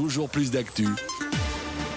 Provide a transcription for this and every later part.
toujours plus d'actu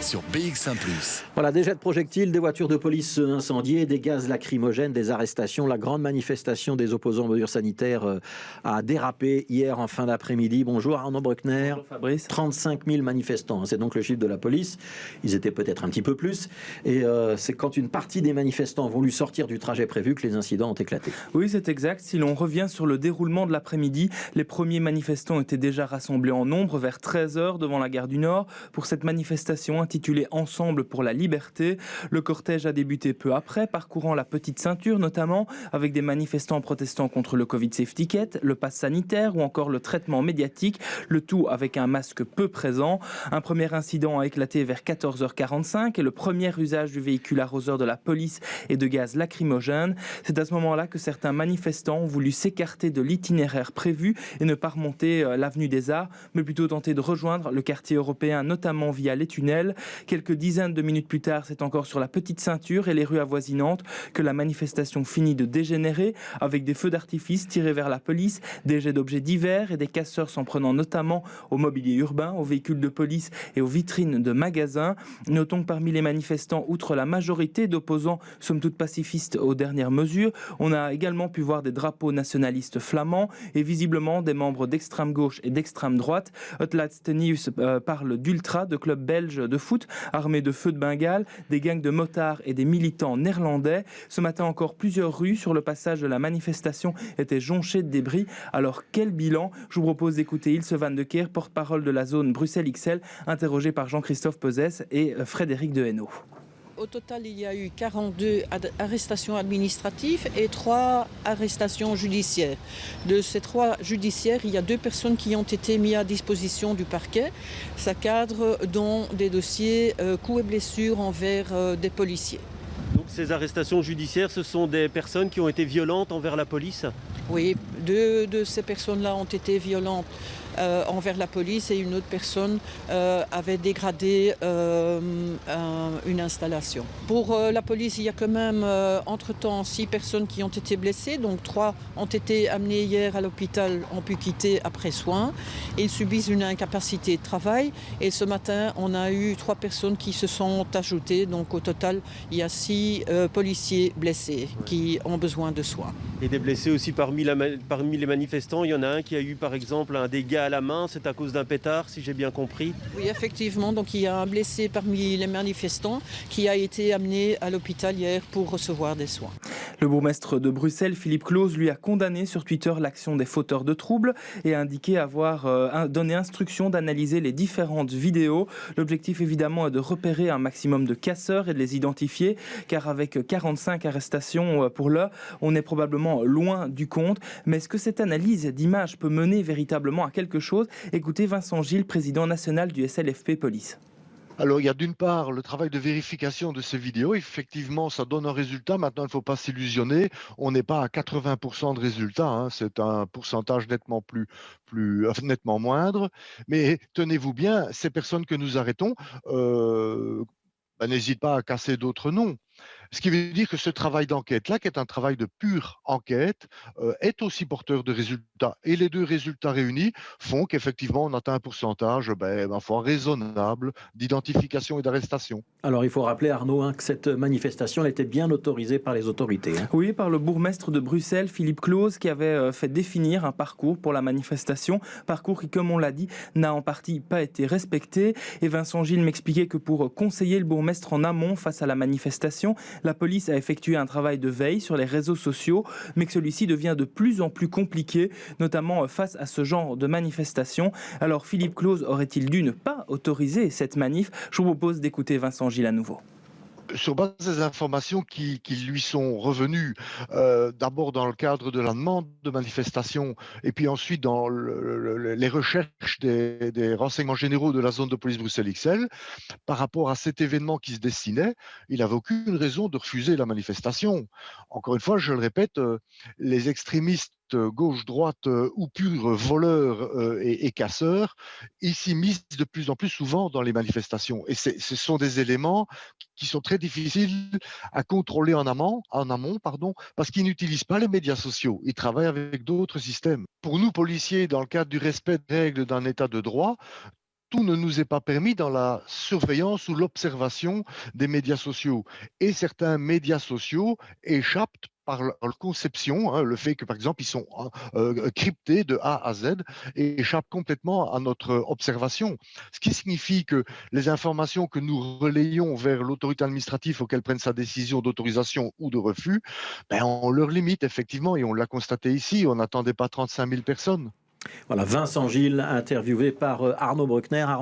sur BX1+. Voilà, des jets de projectiles, des voitures de police incendiées, des gaz lacrymogènes, des arrestations. La grande manifestation des opposants aux mesures sanitaires a dérapé hier en fin d'après-midi. Bonjour Arnaud Bruckner. Bonjour Fabrice. 35 000 manifestants, c'est donc le chiffre de la police. Ils étaient peut-être un petit peu plus. Et c'est quand une partie des manifestants ont voulu sortir du trajet prévu que les incidents ont éclaté. Oui, c'est exact. Si l'on revient sur le déroulement de l'après-midi, les premiers manifestants étaient déjà rassemblés en nombre vers 13h devant la gare du Nord pour cette manifestation intitulée Ensemble pour la liberté. Le cortège a débuté peu après, parcourant la petite ceinture notamment, avec des manifestants protestant contre le Covid Safety Kit, le pass sanitaire ou encore le traitement médiatique, le tout avec un masque peu présent. Un premier incident a éclaté vers 14h45 et le premier usage du véhicule arroseur de la police et de gaz lacrymogène. C'est à ce moment-là que certains manifestants ont voulu s'écarter de l'itinéraire prévu et ne pas remonter l'avenue des Arts, mais plutôt tenter de rejoindre le quartier européen, notamment via les tunnels. Quelques dizaines de minutes plus tard, c'est encore sur la petite ceinture et les rues avoisinantes que la manifestation finit de dégénérer, avec des feux d'artifice tirés vers la police, des jets d'objets divers et des casseurs s'en prenant notamment au mobilier urbain, aux véhicules de police et aux vitrines de magasins. Notons que parmi les manifestants, outre la majorité d'opposants somme toute pacifistes aux dernières mesures, on a également pu voir des drapeaux nationalistes flamands et visiblement des membres d'extrême gauche et d'extrême droite. Utlaatste Nieuws parle d'ultra, de clubs belges de foot armés de feux de Bengale, des gangs de motards et des militants néerlandais. Ce matin encore, plusieurs rues sur le passage de la manifestation étaient jonchées de débris. Alors quel bilan? Je vous propose d'écouter Ilse Van de Keer, porte-parole de la zone Bruxelles XL, interrogé par Jean-Christophe Peuzès et Frédéric Dehaenau. Au total, il y a eu 42 arrestations administratives et 3 arrestations judiciaires. De ces 3 judiciaires, il y a 2 personnes qui ont été mises à disposition du parquet. Ça cadre dans des dossiers coups et blessures envers des policiers. Donc ces arrestations judiciaires, ce sont des personnes qui ont été violentes envers la police? Oui, 2 de ces personnes-là ont été violentes envers la police et une autre personne avait dégradé une installation. Pour la police, il y a quand même entre-temps 6 personnes qui ont été blessées, donc 3 ont été amenées hier à l'hôpital, ont pu quitter après soins. Ils subissent une incapacité de travail et ce matin, on a eu 3 personnes qui se sont ajoutées, donc au total, il y a 6 policiers blessés qui ont besoin de soins. Et des blessés aussi parmi les manifestants, il y en a un qui a eu par exemple un dégât à la main, c'est à cause d'un pétard si j'ai bien compris. Oui, effectivement, donc il y a un blessé parmi les manifestants qui a été amené à l'hôpital hier pour recevoir des soins. Le bourgmestre de Bruxelles, Philippe Claus, lui a condamné sur Twitter l'action des fauteurs de troubles et a indiqué avoir donné instruction d'analyser les différentes vidéos. L'objectif évidemment est de repérer un maximum de casseurs et de les identifier, car avec 45 arrestations pour l'heure, on est probablement loin du compte. Mais est-ce que cette analyse d'images peut mener véritablement à quelque chose? Écoutez Vincent Gilles, président national du SLFP Police. Alors, il y a d'une part le travail de vérification de ces vidéos. Effectivement, ça donne un résultat. Maintenant, il ne faut pas s'illusionner. On n'est pas à 80% de résultats. Hein. C'est un pourcentage nettement moindre. Mais tenez-vous bien, ces personnes que nous arrêtons n'hésitent pas à casser d'autres noms. Ce qui veut dire que ce travail d'enquête-là, qui est un travail de pure enquête, est aussi porteur de résultats. Et les 2 résultats réunis font qu'effectivement, on atteint un pourcentage raisonnable d'identification et d'arrestation. Alors il faut rappeler, Arnaud, que cette manifestation elle était bien autorisée par les autorités. Oui, par le bourgmestre de Bruxelles, Philippe Claus, qui avait fait définir un parcours pour la manifestation. Parcours qui, comme on l'a dit, n'a en partie pas été respecté. Et Vincent Gilles m'expliquait que pour conseiller le bourgmestre en amont face à la manifestation, la police a effectué un travail de veille sur les réseaux sociaux, mais que celui-ci devient de plus en plus compliqué, notamment face à ce genre de manifestation. Alors Philippe Claus aurait-il dû ne pas autoriser cette manif? Je vous propose d'écouter Vincent Gilles à nouveau. Sur base des informations qui lui sont revenues, d'abord dans le cadre de la demande de manifestation, et puis ensuite dans les recherches des renseignements généraux de la zone de police Bruxelles XL, par rapport à cet événement qui se dessinait, il n'avait aucune raison de refuser la manifestation. Encore une fois, je le répète, les extrémistes gauche-droite ou purs voleurs et casseurs, ils s'immiscent de plus en plus souvent dans les manifestations. Et ce sont des éléments qui sont très difficiles à contrôler en amont, parce qu'ils n'utilisent pas les médias sociaux. Ils travaillent avec d'autres systèmes. Pour nous, policiers, dans le cadre du respect des règles d'un état de droit, tout ne nous est pas permis dans la surveillance ou l'observation des médias sociaux. Et certains médias sociaux échappent par leur conception, le fait que, par exemple, ils sont cryptés de A à Z et échappent complètement à notre observation. Ce qui signifie que les informations que nous relayons vers l'autorité administrative pour qu'elle prenne sa décision d'autorisation ou de refus, on leur limite effectivement, et on l'a constaté ici, on n'attendait pas 35 000 personnes. Voilà, Vincent Gilles, interviewé par Arnaud Bruckner.